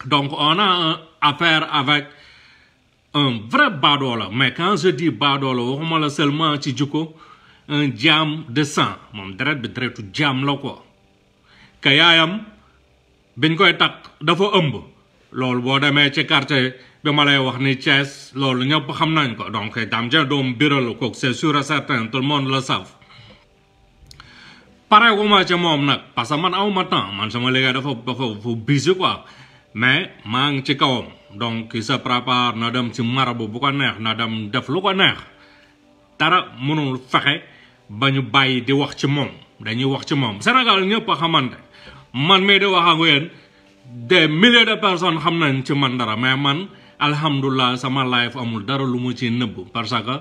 Donc, on a affaire avec un vrai badola. Mais quand je dis badola, on va seulement un jam de sang. Mon deret bi deretu jam la quoi. Kayayam biñ koy tak dafa ëmb. Loolu boo demee ci quartier bi ma lay wax ni Thiès loolu ñëpp xam nañ ko. Donc Dame Dieng doom biral ko c'est sûr et certain, tout le monde le savent. Pareil gu ma ci moom nag parce que man awma temps man sama liggéey dafa busy quoi. Mais maa ngi ci kawam donc il se prépare na dem ci marabu bu ko neex na dem def lu ko neex dara mënul fexe ba ñu bàyyi di wax ci moom dañuy wax ci moom Sénégal ñëpp a xamante man mii di wax ak yéen des milliers de personnes xam nañ ci man dara mais man alhamdulilah sama life amul dara lu mu ci nëbb parce que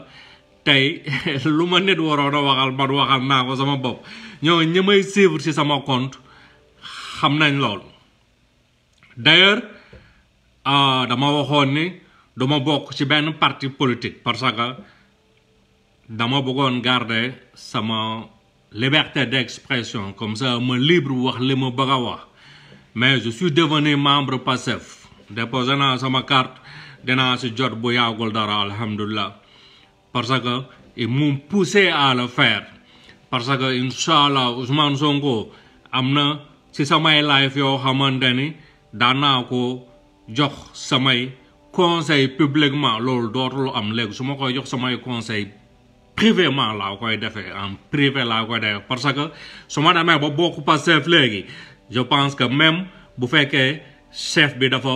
tey lu ma nit waroon a waxal man waxal naa ko sama bopp ñoo ñi may suivre ci sama compte xam nañ loolu. D'ailleurs dama waxoon ni dama bokk ci benn parti politique parce que dama bëggoon garder sama liberté d'expression comme ça ma libre wax li ma bëgg a wax mais je suis devenu membre Pastef déposé naa sama carte dinaa ci jot bu yàggul dara alhamdulilah parce que ils m'ont poussé à le faire parce que inchallah Ousmane Sonko am na ci samay live yoo xamante ni daanaa ko jox samay conseil publiquement loolu dootul am léegi su ma koy jox samay conseil privément laa koy defee en privé laa koy defee parce que su ma demee ba bokk Pastef léegi je pense que même bu fekkee chef bi dafa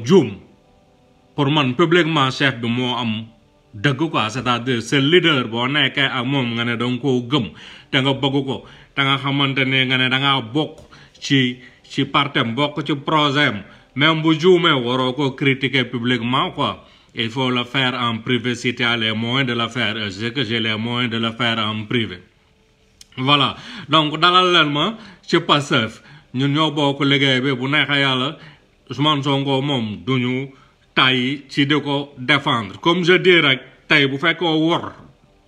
juum pour man publiquement chef bi moo am dëgg quoi c'est-à-dire c'est leader boo nekkee ak moom nga ne danga koo gëm te nga bëgg ko te nga xamante ne nga ne dangaa bokk ci partem bokk ci projet même bu juumee waroo ko critiquer publiquement quoi il faut le faire en privé si tu as les moyens de le faire je sais que j'ai les moyens de le faire en privé voilà donc dalal leen ma ci Pastef ñun ñoo bokk liggéey bi bu neexee yàlla Ousmane Sonko moom duñu tay ci di ko défendre comme je dis rek tey bu fekkoo wor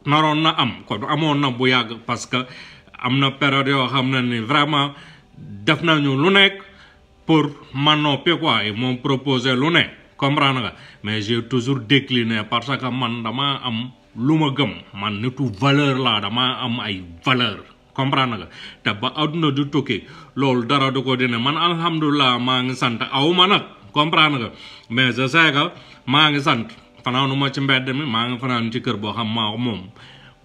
naroon na am kon amoon na bu yàgg parce que am na période yoo xam ne ni vraiment def nañu lu nekk pour ma noppi quoi ils m'ont proposé lu ne comprendre nga mais j'ai toujours décliné parce que man dama am lu ma gëm man nitu valeur la dama am ay valeur comprendre nga te ba àdduna du tukki loolu dara du ko dine man alhamdulilah maa ngi sant aw ma nag comprendre nga mais je sais que maa ngi sant fanaanu ma ci mbedd mi maa ngi fanaan ci kër boo xam maa ko moom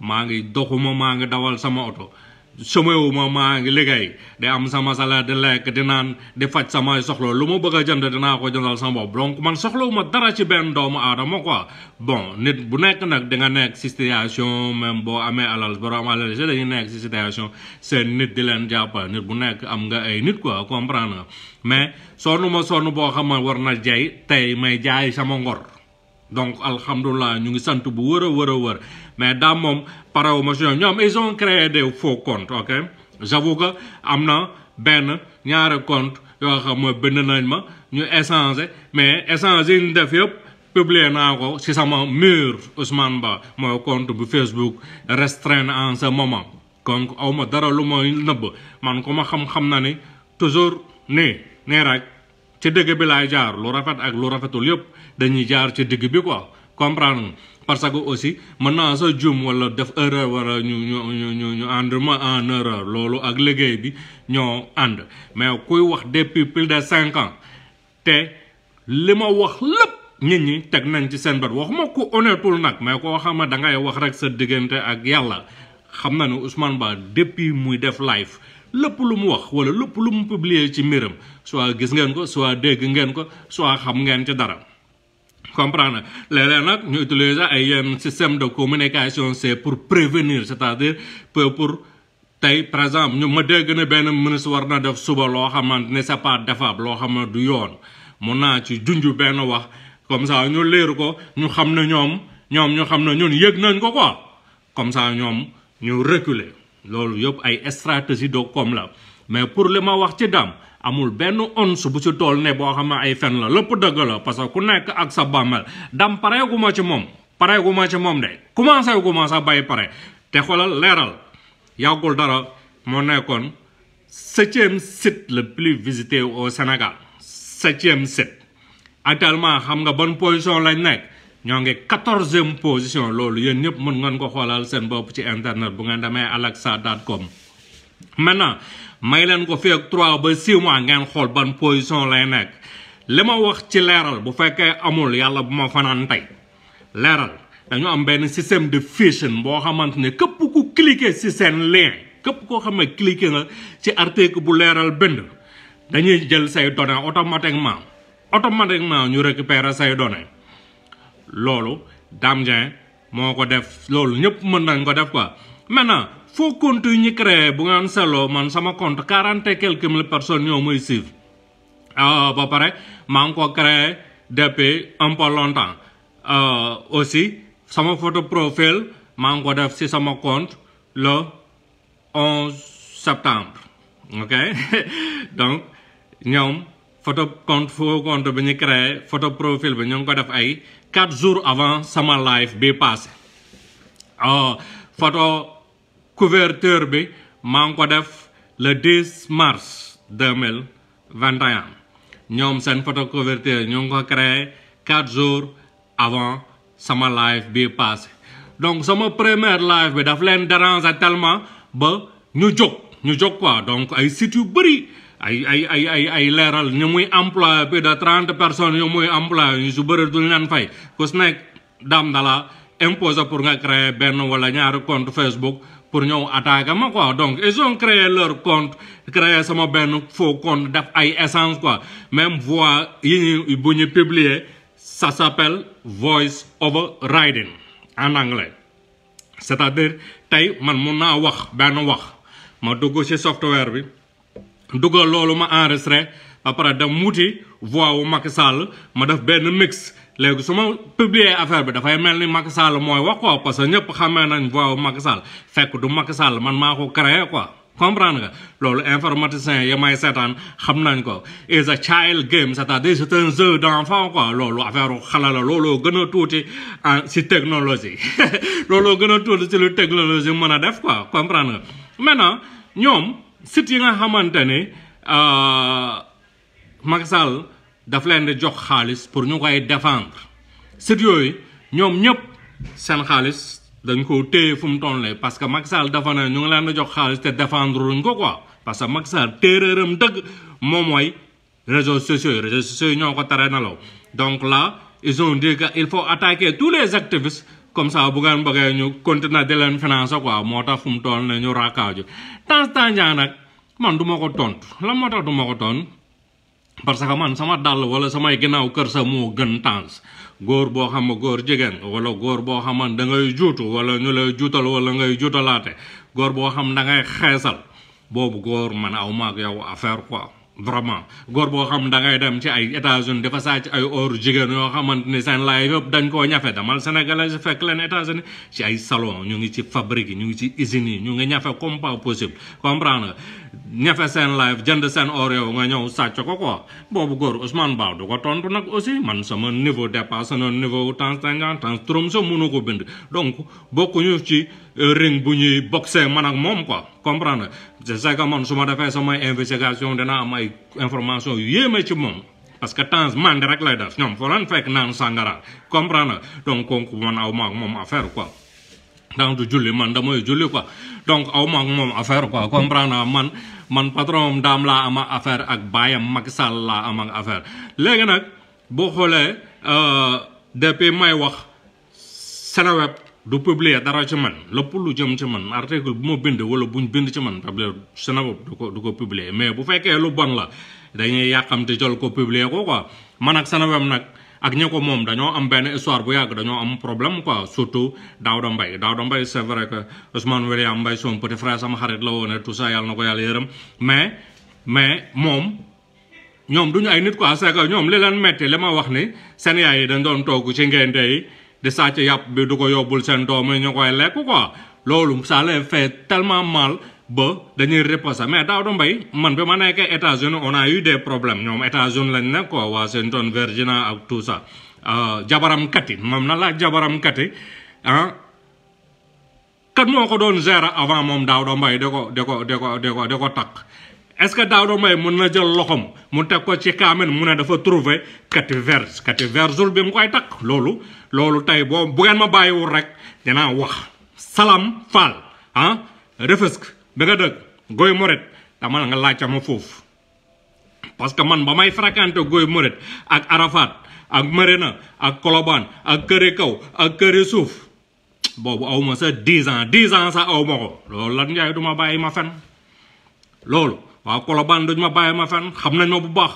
maa ngi doxuma maa ngi dawal sama oto somewuma maa ngi liggéey di am sama salaire di lekk di naan di faj samay soxla lu ma bëgg a jënd dinaa ko jëndal sama bopp donc man soxlawuma dara ci benn doomu aadama quoi bon nit bu nekk nag di nga nekk si situation même boo amee alal borom alal si dañuy nekk si situation seen nit di leen jàppale nit bu nekk am nga ay nit quoi comprendre nga mais sonn ma sonn boo xam ne war na jay tey may jaay sama ngor donc alhamdulilah ñu ngi sant bu wër mais daam moom parewu ma si ñoom ils ont créé des faux comptes ok j'avoue que am na benn ñaari compte yoo xam ne bind nañ ma ñu échanger mais échange yi ñu def yëpp publier naa ko si sama mur Ousmane Ba mooy compte bu Facebook restreint en ce moment donc aw ma dara lu ma nëbb man ko ma xam na ni toujours nii rek ci digg bi laay jaar lu rafet ak lu rafetul yëpp dañuy jaar ci digg bi quoi comprendre parce que aussi mën naa sa juum wala def erreur wala ñu ànd ma en erreur loolu ak liggéey bi ñoo ànd mais kuy wax depuis plus de 5 ans te li ma wax lépp nit ñi teg nañ ci seen bët waxuma ku honnêtul nag mais koo xam ne da ngay wax rek sa diggante ak yàlla xam na ne Ousmane Ba depuis muy def live lépp lu mu wax wala lépp lu mu publier ci mbiram soit gis ngeen ko soit dégg ngeen ko soit xam ngeen ci dara comprendre léeg-léeg nag ñu utiliser ay yenn système de communication c'est pour prévenir c'est-à-dire pour tey par exemple ñu ma dégg ne benn ministre war na def suba loo xamante ne c'est pas défable loo xam ne du yoon mun naa ci junj benn wax comme ça ñu leer ko ñu xam ne ñoom ñu xam ne ñun yëg nañ ko quoi comme ça ñoom ñu reculer loolu yëpp ay stratégie de com la mais pour li ma wax ci Dame amul benn once bu ci tool ne boo xam ne ay fen la lépp dëgg la parce que ku nekk ak sa bàmmeel Dame pareegu ma ci moom de commencé gu ma sax bay pare te xoolal leeral yàggul dara moo nekkoon 7e site le plus visité au Sénégal 7e site actuellement xam nga bonne position lañ nekk ñoo ngi 14e position loolu yéen ñëpp mën ngeen ko xoolal seen bopp ci internet bu ngeen demee alexa.com maintenant may leen ko fi ak 3 ba 6 mois ngeen xool ban position lay nekk li ma wax ci leeral bu fekkee amul yàlla bu ma fanaan tey leeral dañu am benn système de phishing boo xamante ne képp ku cliquer ci seen lien képp koo xam ne cliquer nga ci article bu leeral bind dañuy jël say données automatiquement ñu récupérer say données loolu Dame Dieng moo ko def loolu ñëpp mën nañ ko def quoi maintenant faux compte yu ñu créé bu ngeen seetloo man sama compte 40 et quelques mille personnes ñoo muy suivre ba pare maa ngi ko créé depuis un peu longtemps aussi sama photo profil maa ngi ko def ci sama compte le 11 septembre ok donc ñoom photo compte bi ñu créé photo profil bi ñu ngi ko def ay 4 jours avant sama live bi passé photo couverture bi maa ngi ko def le 10 mars 2021 ñoom seen photo couverture ñu ngi ko créé 4 jours avant sama live bi passé donc sama première live bi daf leen déranger tellement ba ñu jóg quoi donc ay sites yu bëri ay leeral ñu muy employé plus de 30 personnes yu muy employé ñu su bëri duñ leen fay ku si nekk dam dala imposé pour nga créer benn wala ñaari compte Facebook pour ñëw attaquer ma quoi donc ils ont créé leur compte créé sama benn faux compte def ay essence quoi même voix yi bu ñu publier ça s'appelle voice overriding en anglais c'est-à-dire tey man mun naa wax benn wax ma dugg ci software bi dugal loolu ma enregistré ba pare dem wuti voix wu Macky Sall ma def benn mix léegi su ma publier affaire bi dafay mel ni Macky Sall mooy wax quoi parce que ñëpp xamee nañ voix wu Macky Sall fekk du Macky Sall man maa ko créé quoi comprendre nga loolu informaticien yi may seetaan xam nañ ko is a child game c'est-à-dire c'est un jeu d'enfant quoi loolu affaire xale la looloo gën a tuuti ci technologie looloo gën a tuuti ci lu technologie mën a def quoi comprendre nga maintenant ñoom sites yi nga xamante ne Macky Sall daf leen di jox xaalis pour ñu koy défendre sites yooyu ñoom ñëpp seen xaalis dañ ko téye fu mu toll parce que Macky Sall dafa ne ñu ngi leen di jox xaalis te défendre luñ ko quoi parce que Macky Sall téeréeram dëgg moom mooy réseaux sociaux yi ñoo ko tere nelaw donc là ils ont dit que il faut attaquer tous les activistes comme ça bu ngeen bëggee ñu continuer di leen financer quoi moo tax fu mu toll ne ñu raakaaju temps nag man du ma ko tontu lan moo tax du ma ko tontu parce que man sama dàll wala samay ginnaaw kër sa moo gën temps góor boo xam ne góor jigéen wala góor boo xam da ngay juutu wala ñu lay juutal wala ngay juutalaate góor boo xam da ngay xeesal boobu góor man aw maag yow affaire quoi vraiment góor boo xam da ngay dem ci ay États-Unis dafa sàcc ay or jigéen yoo xamante ni seen laay yëpp dañ koo ñafe damal sénégalais si fekk leen États-Unis ci ay salon ñu ngi ci fabrique yi ñu ngi ci usines yi ñu ngi ñafe comme pas possible comprendre ñafe seen live jënd seen or yow nga ñëw sàcc ko quoi boobu góor Ousmane Ba du ko tontu nag aussi man sama niveau dépassé na niveau temps trom sa mënu ko bind donc bokkuñu ci ring bu ñuy boxé man ak moom quoi comprendre c'est que man su ma defee samay investigation dina am ay information yu yéeme ci moom parce que temps mandi rek lay def ñoom foo leen fekk naan sàngara comprendre donc kooku man aw maag moom affaire quoi donc du julli man damay julli quoi donc aw maag moom affaire quoi comprendre man patron daam laa ama affaire ak baayam Macky Sall laa am ak affaire léegi nag boo xoolee depuis may wax Seneweb du publier dara ci man lépp lu jëm ci man article bu ma bind wala buñ bind ci man Seneweb du ko publier mais bu fekkee lu bon la dañuy yàqamte jël ko publier ko quoi man ak Seneweb nag ak ñi ko moom dañoo am benn histoire bu yàgg dañoo am problème quoi surtout Daouda Mbaye c'est vrai que Ousmane William Mbaye son petit frère sama xarit la woon tout ça yàlla na ko yàlla yërëm mais moom ñoom duñu ay nit quoi c'est que ñoom li leen metti li ma wax ni seen yaay yi dañ doon togg ci ngénte yi di sàcc yàpp bi du ko yóbbul seen doom yi ñu koy lekk quoi loolu ça les fait tellement mal ba dañuy riposter mais Daouda Mbaye man bi ma nekkee États-Unis on a eu des problèmes ñoom États-Unis lañ nekk quoi Washington Virginia ak tout ça jabaram kati moom na la jabaram kati kat moo ko doon gérer avant moom Daouda Mbaye di ko takk est-ce que Daouda Mbaye mën na jël loxom mu teg ko ci kaamen mu ne dafa trouver kati vergul bi mu koy takk loolu tey boo bu ngeen ma bàyyiwul rek dinaa wax Salam Fall ah Rufisque bi nga dëkk Goy Moret dama nga laajte ma foofu parce que man ba may fréquenté Goy Moret ak Arafat ak Marina ak Colobane ak Këri Kaw ak Këri Suuf boobu aw ma sa 10 ans sax aw ma ko loolu lan Njaay duma bàyyi ma fen loolu waaw Colobane duñ ma bàyyi ma fen xam nañ ma bu baax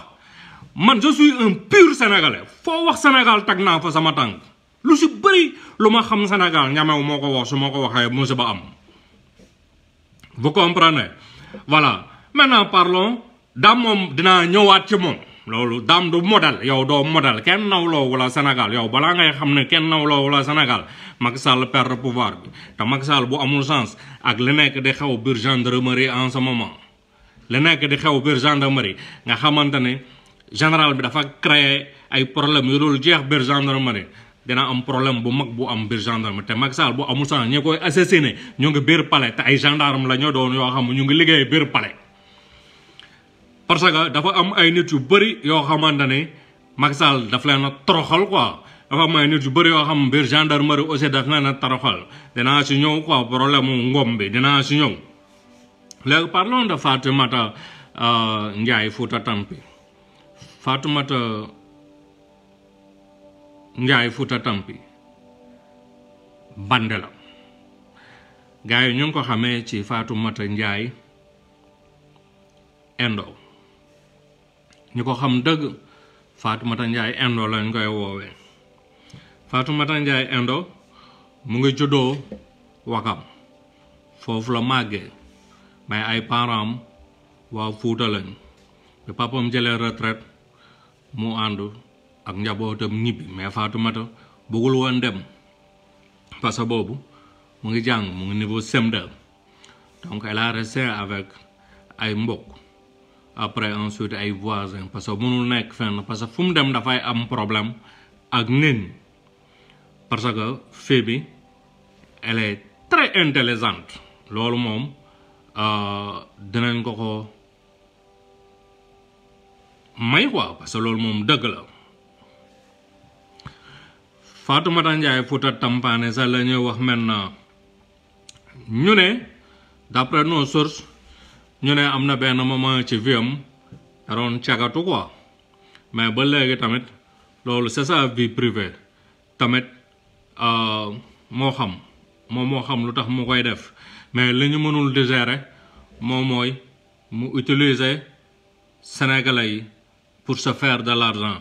man je suis un pur sénégalais foo wax Sénégal tag naa fa sama tànk lu si bëri lu ma xam Sénégal ñamew moo ko wax su ma ko waxee musiba am vous comprenez voilà maintenant parlons Dame moom dinaa ñëwaat ci moom loolu Dame du modèle yow doo modèle kenn nawloo wala Sénégal yow balaa ngay xam ne kenn nawloo wala Sénégal Macky Sall perdre pouvoir bi te Macky Sall bu amul sens ak li nekk di xew biir gendarmerie en ce moment li nekk di xew biir gendarmerie nga xamante ne général bi dafa créer ay problème yu dul jeex biir gendarmerie dina am problème bu mag bu am biir gendarmerie te Macky Sall bu amul sens ñi koy assassiné ñu ngi biir palais te ay gendarme la ñoo doon yoo xam ñu ngi liggéey biir palais parce que dafa am ay nit yu bëri yoo xamante ne Macky Sall daf leen a toroxal quoi dafa am ay nit yu bëri yoo xam biir gendarmerie aussi daf leen a toroxal dinaa si ñëw quoi problème mu ngom bi dinaa si ñëw léegi parlons de Fatoumata Ndiaye Fouta Tampi Fatoumata Ndiaye Fouta Tampi bande la gars yi ñu ngi ko xamee ci Fatoumata Ndiaye Endo ñu ko xam dëgg Fatoumata Ndiaye Endo lañ koy woowee Fatoumata Ndiaye Endo mu ngi juddoo Wakam foofu la màggee mais ay parents am waa Fuuta lañ bi papam jëlee retraite mu ànd ak njabootam ñibbi mais Fatoumata bëggul woon dem parce que boobu mu ngi jàng mu ngi niveau CM2 donc elle a resté avec ay mbokk après ensuite ay voisins parce que mënul nekk fenn parce que fu mu dem dafay am problème ak nit ñi parce que fille bi elle est très intelligente loolu moom dinañ ko may quoi parce que loolu moom dëgg la Fatoumata Ndiaye Fouta Tampane sax la ñuy wax maintenant ñu ne d'après nos sources ñu ne am na benn moment ci vie am da doon cagatu quoi mais ba léegi tamit loolu c'est sa vie privée tamit moo xam moom moo xam lu tax mu koy def mais li ñu mënul digérer moom mooy mu utiliser sénégalais yi pour se faire de l'argent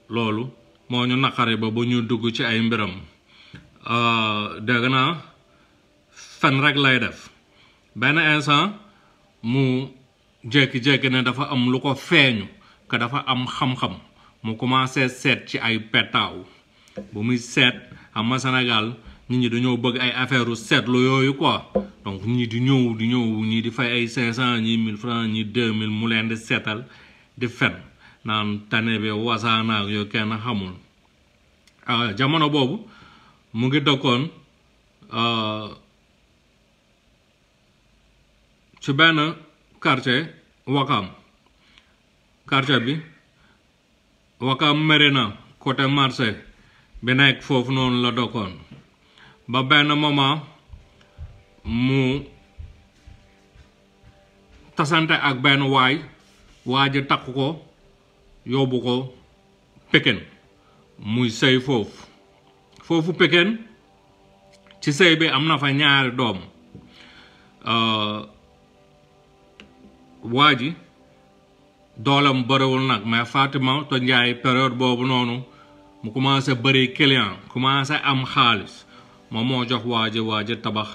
loolu moo ñu naqari ba bu ñu dugg ci ay mbiram dégg naa fen rek lay def benn instant mu jékki-jékki ne dafa am lu ko feeñu que dafa am xam-xam mu commencé seet ci ay petaaw bu muy seet xam nga Sénégal nit ñi dañoo bëgg ay affaire u seetlu yooyu quoi donc ñii di ñëw ñii di fay ay 500 ñii 1000 francs ñii 2000 mu leen di seetal di fen naan tane bi wasaanaak yooyu kenn xamul jamono boobu mu ngi dëkkoon ci benn quartier Wakam quartier bi Wakam Merina côté marché bi nekk foofu noonu la dëkkoon ba benn moment mu tasante ak benn waa ji takk ko yóbbu ko Pikine muy sëy foofu Pikine ci sëy bi am na fa ñaari doom waa ji doolam bëriwul nag mais Fatoumata Ndiaye période boobu noonu mu commencé bëri client commencé am xaalis moom moo jox waa ji tabax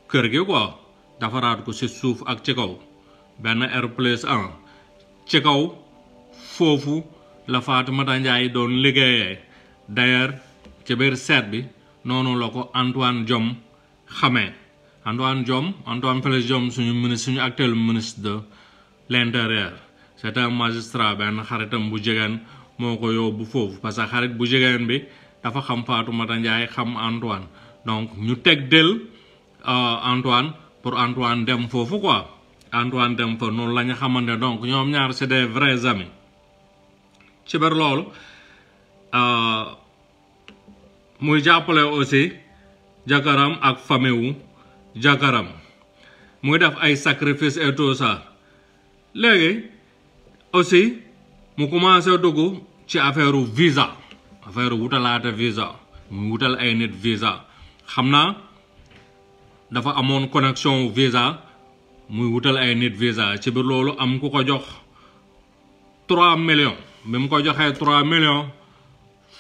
kër gi quoi defaraat ko ci suuf ak ci kaw benn R+1 ci kaw foofu la Fatoumata Ndiaye doon liggéeyee d'ailleurs ci biir seet bi noonu la ko Antoine Diome xamee Antoine Félix Diome suñu actuel ministre de l'intérieur c'est un magistrat benn xaritam bu jigéen moo ko yóbbu foofu parce que xarit bu jigéen bi dafa xam Fatoumata Ndiaye xam Antoine donc ñu teg del Antoine pour Antoine dem foofu quoi Antoine dem fa noonu la ñu xamante donc ñoom ñaar c'est des vrais amis ci biir loolu muy jàppale aussi jakaram ak famille wu jakaram muy def ay sacrifice et tout ça léegi aussi mu commencé dugg ci affaire visa affaire wutalaate visa mu wutal ay nit visa xam naa dafa amoon connexion visa muy wutal ay nit visa ci biir loolu am ku ko jox 3 millions bi mu ko joxee 3 millions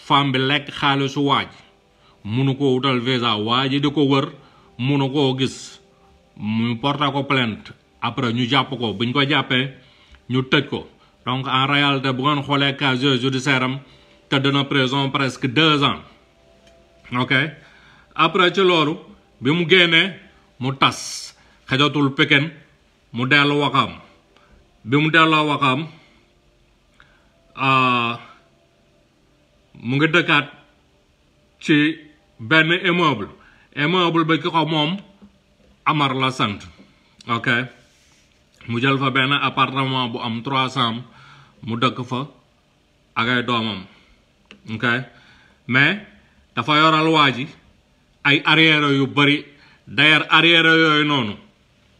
femme bi lekk xaalisu waaj munu ko wutal visa waaj di ko wër munu koo gis mu porté ko plainte après ñu jàpp ko buñ ko jàppee ñu tëj ko donc en réalité bu ngeen xoolee casier judiciaire am tëdd na prison presque 2 ans ok après ci loolu bi mu génnee mu tas xajatul Pikine mu dellu Wakaam bi mu delloo Wakaam mu ngi dëkkaat ci benn immeuble bi ki ko moom Amar la sant ok mu jël fa benn appartement bu am 300 mu dëkk fa ak ay doomam ok mais dafa yoral waa ji ay arrière yu bari d'ailleurs arrière yooyu noonu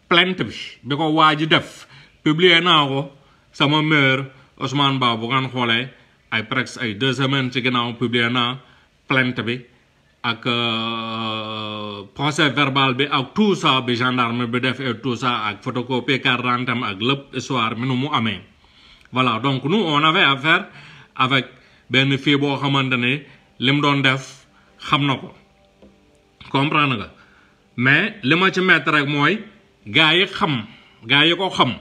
plainte bi ko waa ji def publier naa ko sama maire Ousmane Ba bu ngeen xoolee ay presque ay 2 semaines ci ginnaaw publier naa plainte bi ak procès verbal bi ak tout ça bi gendarme bi def et tout ça ak photocopie carte d'identité ak lépp histoire mi nu mu amee voilà donc nous on avait affaire avec benn fille boo xamante ne lim doon def xam na ko comprendre nga mais li ma ci mettre rek mooy gaa yi ko xam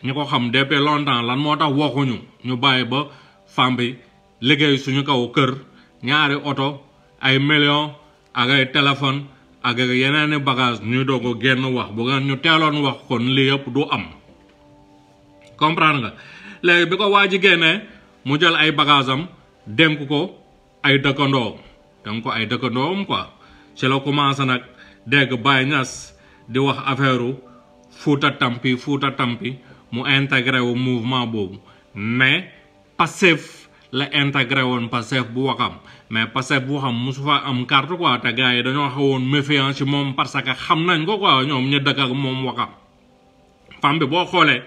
ñu ko xam depuis longtemps lan moo tax waxuñu ñu bàyyi ba femme bi liggéey suñu kaw kër ñaari oto ay millions ak ay téléphone ak yeneeni bagage ñuy doog a génn wax bu ngeen ñu teeloon wax kon lii yëpp du am comprendre nga léegi bi ko waa ji génnee mu jël ay bagage am dénk ko ay dëkkandoom quoi ci la commencé nag dégg Baye Niass di wax affaire Fouta Tampi mu intégré wu mouvement boobu mais Pastef la intégré woon Pastef bu Wakam mais Pastef bu Wakam mosu fa am carte quoi te gars yi dañoo xawoon méfiant ci moom parce que xam nañ ko quoi ñoom ñu dëkk ak moom Wakam femme bi boo xoolee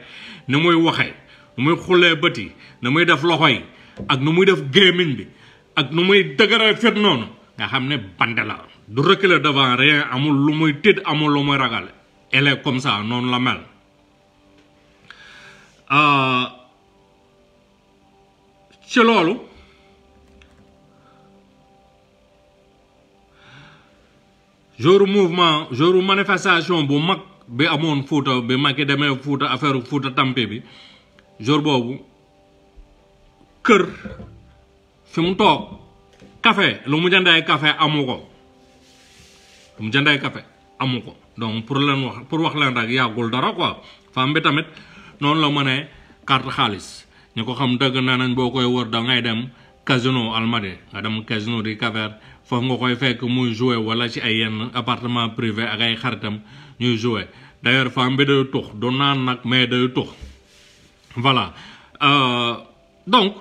ni muy waxee nu muy xullee bët yi nu muy def loxo yi ak nu muy def gémmiñ bi ak nu muy dëgëree fit noonu nga xam ne bande la du reculer devant rien amul lu muy tiit amul lu muy ragal elle est comme ça noonu la mel ci loolu jour manifestation bu mag bi amoon Fouta bi Macky demee Fouta affaire Fouta Tampi bi jour boobu kër fi mu toog café lu mu jëndee café amu ko donc pour wax leen rek yàggul dara quoi femme bi tamit noonu la mënee carte xaalis ñu ko xam dëgg nee nañ boo koy wër da ngay dem casino Almadies nga dem casino di Cap-Vert foofu nga koy fekk muy jouer wala ci ay yenn appartement privé ak ay xaritam ñuy jouer d'ailleurs femme bi day tux du naan nag mais day tux voilà donc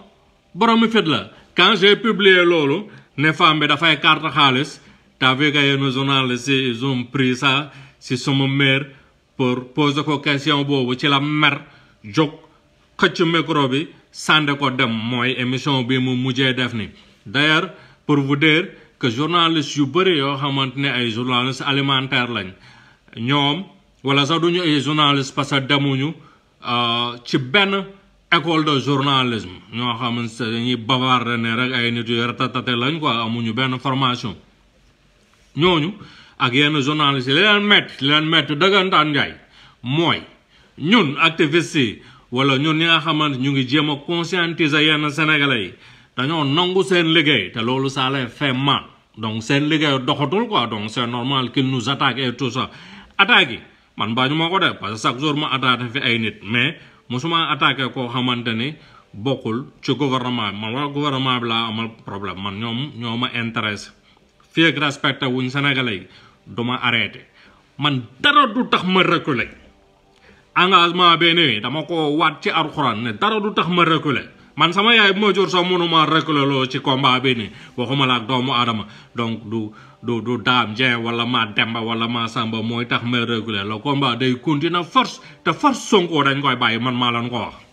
boromi fit la quand j'ai publié loolu ne femme bi dafay carte xaalis t'as vu que yenn journalistes ils ont pris ça si sama mère pour poser ko question boobu ci la mer jóg xëcc micro bi sànde ko dem mooy émission bi mu mujjee def ni d'ailleurs pour vous dire que journalistes yu bëri yoo xamante ne ay journalistes alimentaires lañ ñoom wala sax duñu ay journalistes parce que demuñu ci benn école de journalisme ñoo xamante ne dañuy bavarder ne rek ay nit yu ratatate lañ quoi amuñu benn formation ñooñu ak yenn journalistes yi li leen metti dëggantaan njaay mooy ñun activistes yi wala ñun ñi nga xamante ñu ngi jéem a conscientiser yenn sénégalais yi dañoo nangu seen liggéey te loolu ça les fait mal donc seen liggéey doxatul quoi donc c'est normal qu'ils nous attaquent et tout ça attaques yi man bañu ma ko def parce que chaque jour ma attaqué fi ay nit mais mosuma attaqué koo xamante ni bokkul ci gouvernement bi man waa gouvernement bi laa amal problème man ñoo ma intéressé fii ak respecté wuñ sénégalais yi duma arrêté man dara du tax ma reculer engagement be ne dama ko wat ci alquran ne dara du tax ma reculer man sama yaay mo jor so mënuma reculer lo ci combat be ne waxuma la ak doomu adama donc du daam jeen wala ma demba wala ma samba moy tax ma reculer le combat day continuer force te force Sonko dañ koy baye man ma lan ko wax